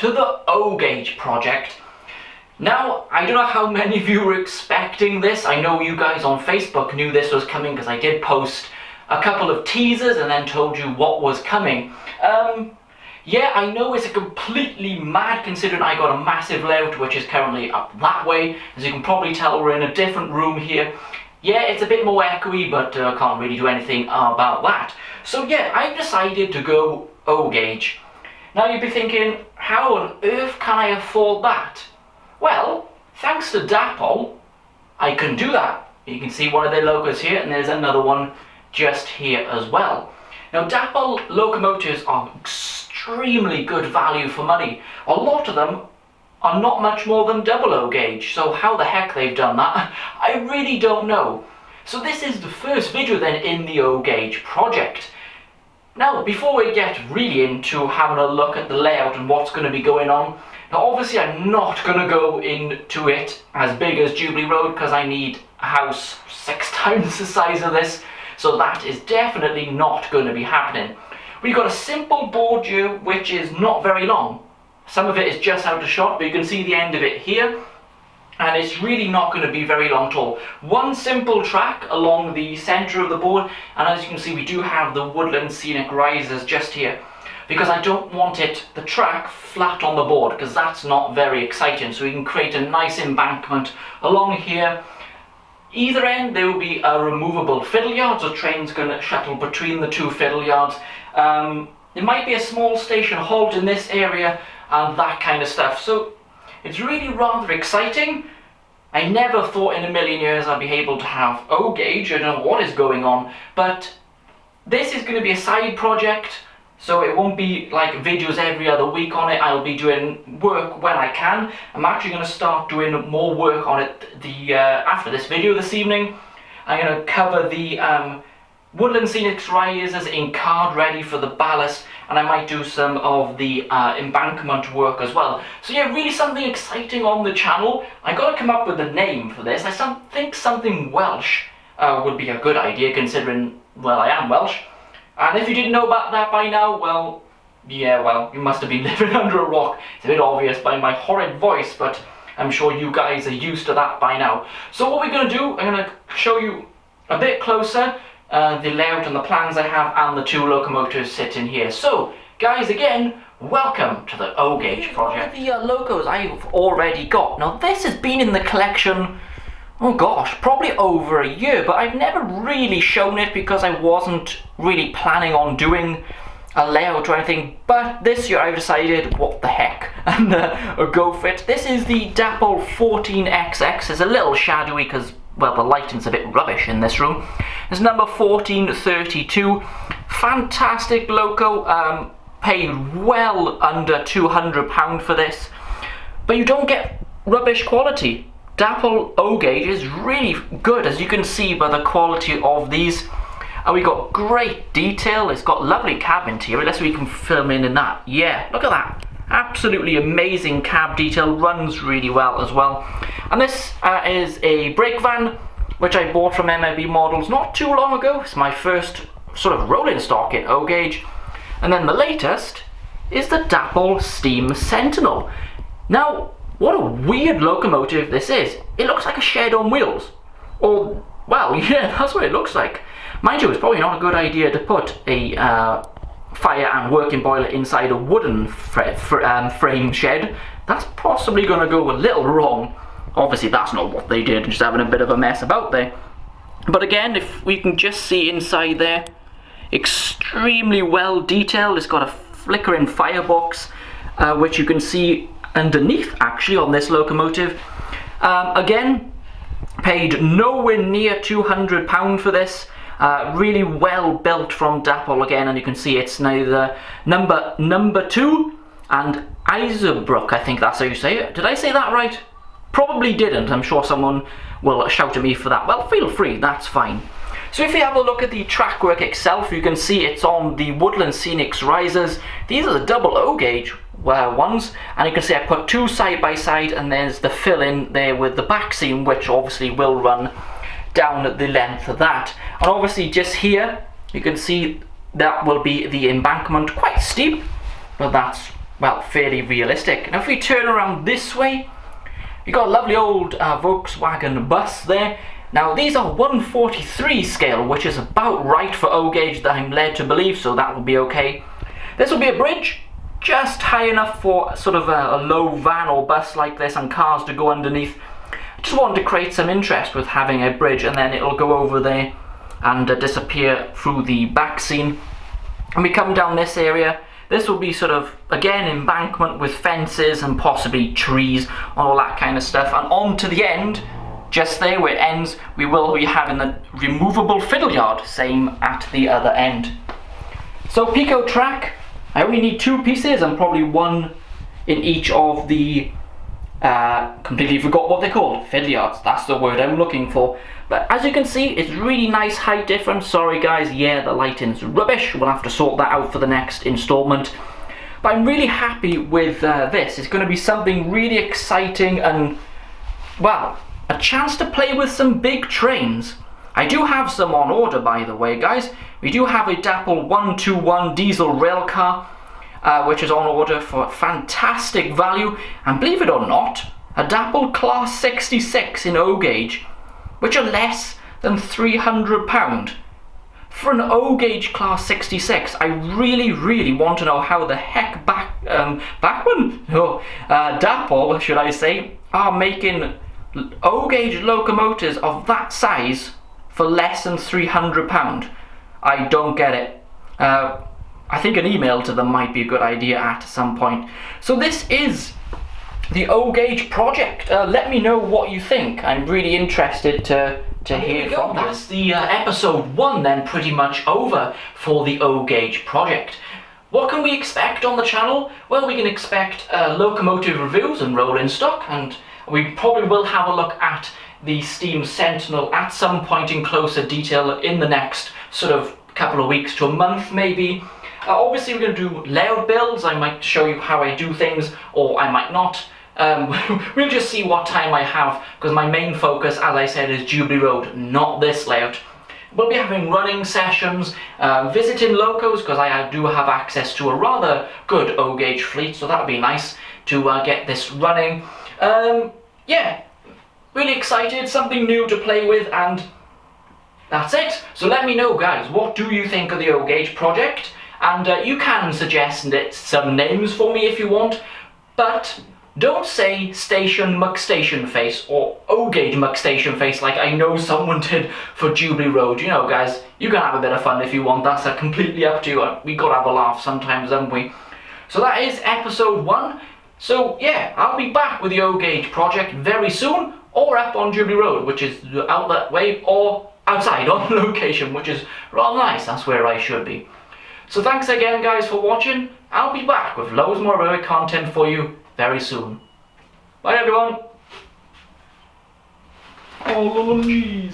to the O-Gauge project. Now, I don't know how many of you were expecting this. I know you guys on Facebook knew this was coming because I did post a couple of teasers and then told you what was coming. Yeah, I know it's completely mad considering I got a massive layout which is currently up that way. As you can probably tell, we're in a different room here. Yeah, it's a bit more echoey, but I can't really do anything about that. So yeah, I've decided to go O-Gauge. Now you'd be thinking, how on earth can I afford that? Well, thanks to Dapol, I can do that. You can see one of their logos here, and there's another one just here as well. Now Dapol locomotives are extremely good value for money. A lot of them are not much more than double O-Gauge, so how the heck they've done that, I really don't know. So this is the first video then in the O-Gauge project. Now, before we get really into having a look at the layout and what's going to be going on, now obviously I'm not going to go into it as big as Jubilee Road because I need a house 6 times the size of this, so that is definitely not going to be happening. We've got a simple board here which is not very long. Some of it is just out of shot, but you can see the end of it here, and it's really not going to be very long at all. One simple track along the centre of the board, and as you can see we do have the woodland scenic risers just here, because I don't want the track flat on the board, because that's not very exciting. So we can create a nice embankment along here. Either end there will be a removable fiddle yard, so trains going to shuttle between the two fiddle yards. There might be a small station halt in this area and that kind of stuff. So it's really rather exciting. I never thought in a million years I'd be able to have O-Gauge. I don't know what is going on, but this is going to be a side project, so it won't be like videos every other week on it. I'll be doing work when I can. I'm actually going to start doing more work on it after this video this evening. I'm going to cover the woodland scenic risers in card ready for the ballast, and I might do some of the embankment work as well. So yeah, really something exciting on the channel. I got to come up with a name for this. I think something Welsh would be a good idea, considering, well, I am Welsh. And if you didn't know about that by now, well, yeah, well, you must have been living under a rock. It's a bit obvious by my horrid voice, but I'm sure you guys are used to that by now. So what we're going to do, I'm going to show you a bit closer the layout and the plans I have, and the 2 locomotives sitting here. So, guys, again, welcome to the O-Gauge project. The logos I've already got. Now, this has been in the collection, oh gosh, probably over a year, but I've never really shown it because I wasn't really planning on doing a layout or anything. But this year I've decided, what the heck, and go for it. This is the Dapol 14XX. It's a little shadowy because, well, the lighting's a bit rubbish in this room. It's number 1432. Fantastic loco. Paid well under £200 for this. But you don't get rubbish quality. Dapol O-Gauge is really good, as you can see by the quality of these. And we got great detail. It's got lovely cab interior. Let's see if we can film in that. Yeah, look at that. Absolutely amazing cab detail, runs really well as well. And this is a brake van which I bought from MLB Models not too long ago. It's my first sort of rolling stock in O-Gauge. And then the latest is the Dapol Steam Sentinel. Now, what a weird locomotive this is. It looks like a shed on wheels. Or, well, yeah, that's what it looks like. Mind you, it's probably not a good idea to put a fire and working boiler inside a wooden frame shed. That's possibly going to go a little wrong. Obviously that's not what they did, just having a bit of a mess about there. But again, if we can just see inside there, extremely well detailed. It's got a flickering firebox, which you can see underneath actually on this locomotive. Again, paid nowhere near £200 for this. Really well built from Dapol again, and you can see it's now the number 2 and Isabrook, I think that's how you say it. Did I say that right? Probably didn't. I'm sure someone will shout at me for that. Well, feel free, that's fine. So if you have a look at the trackwork itself, you can see it's on the Woodland Scenics risers. These are the double O-Gauge ones, and you can see I put 2 side by side, and there's the fill-in there with the back seam, which obviously will run down the length of that. And obviously just here you can see that will be the embankment, quite steep, but that's well, fairly realistic. Now if we turn around this way, you've got a lovely old Volkswagen bus there. Now these are 1/43 scale, which is about right for O gauge that I'm led to believe, so that will be okay. This will be a bridge, just high enough for sort of a low van or bus like this and cars to go underneath. I just wanted to create some interest with having a bridge, and then it'll go over there and disappear through the back scene. And we come down this area. This will be sort of, again, embankment with fences and possibly trees, all that kind of stuff. And on to the end, just there where it ends, we will be having the removable fiddle yard, same at the other end. So Pico track, I only need 2 pieces and probably 1 in each of the, completely forgot what they're called, fiddle yards, that's the word I'm looking for. But as you can see, it's really nice height difference. Sorry guys, yeah, the lighting's rubbish, we'll have to sort that out for the next installment. But I'm really happy with this. It's going to be something really exciting and, well, a chance to play with some big trains. I do have some on order, by the way, guys. We do have a Dapple 121 diesel rail car, which is on order for fantastic value. And believe it or not, a Dapple Class 66 in O gauge, which are less than £300. For an O gauge Class 66, I really want to know how the heck Dapple, should I say, are making O gauge locomotives of that size for less than £300. I don't get it. I think an email to them might be a good idea at some point. So this is the O gauge project. Let me know what you think. I'm really interested to hear from you. That's the episode 1 then pretty much over for the O gauge project. What can we expect on the channel? Well, we can expect locomotive reviews and rolling stock, and we probably will have a look at the Steam Sentinel at some point in closer detail in the next sort of couple of weeks to a month maybe. Obviously we're going to do layout builds. I might show you how I do things, or I might not. We'll just see what time I have, because my main focus, as I said, is Jubilee Road, not this layout. We'll be having running sessions, visiting locos, because I do have access to a rather good O gauge fleet, so that'll be nice to get this running. Yeah, really excited, something new to play with, and that's it. So let me know, guys, what do you think of the O gauge project? And you can suggest some names for me if you want, but don't say Station McStation Face or O gauge McStation Face like I know someone did for Jubilee Road. You know, guys, you can have a bit of fun if you want. That's completely up to you. We gotta have a laugh sometimes, haven't we? So that is episode 1. So yeah, I'll be back with the O gauge project very soon, or up on Jubilee Road, which is out that way, or outside on location, which is rather nice. That's where I should be. So thanks again, guys, for watching. I'll be back with loads more other content for you very soon. Bye, everyone. Oh, jeez.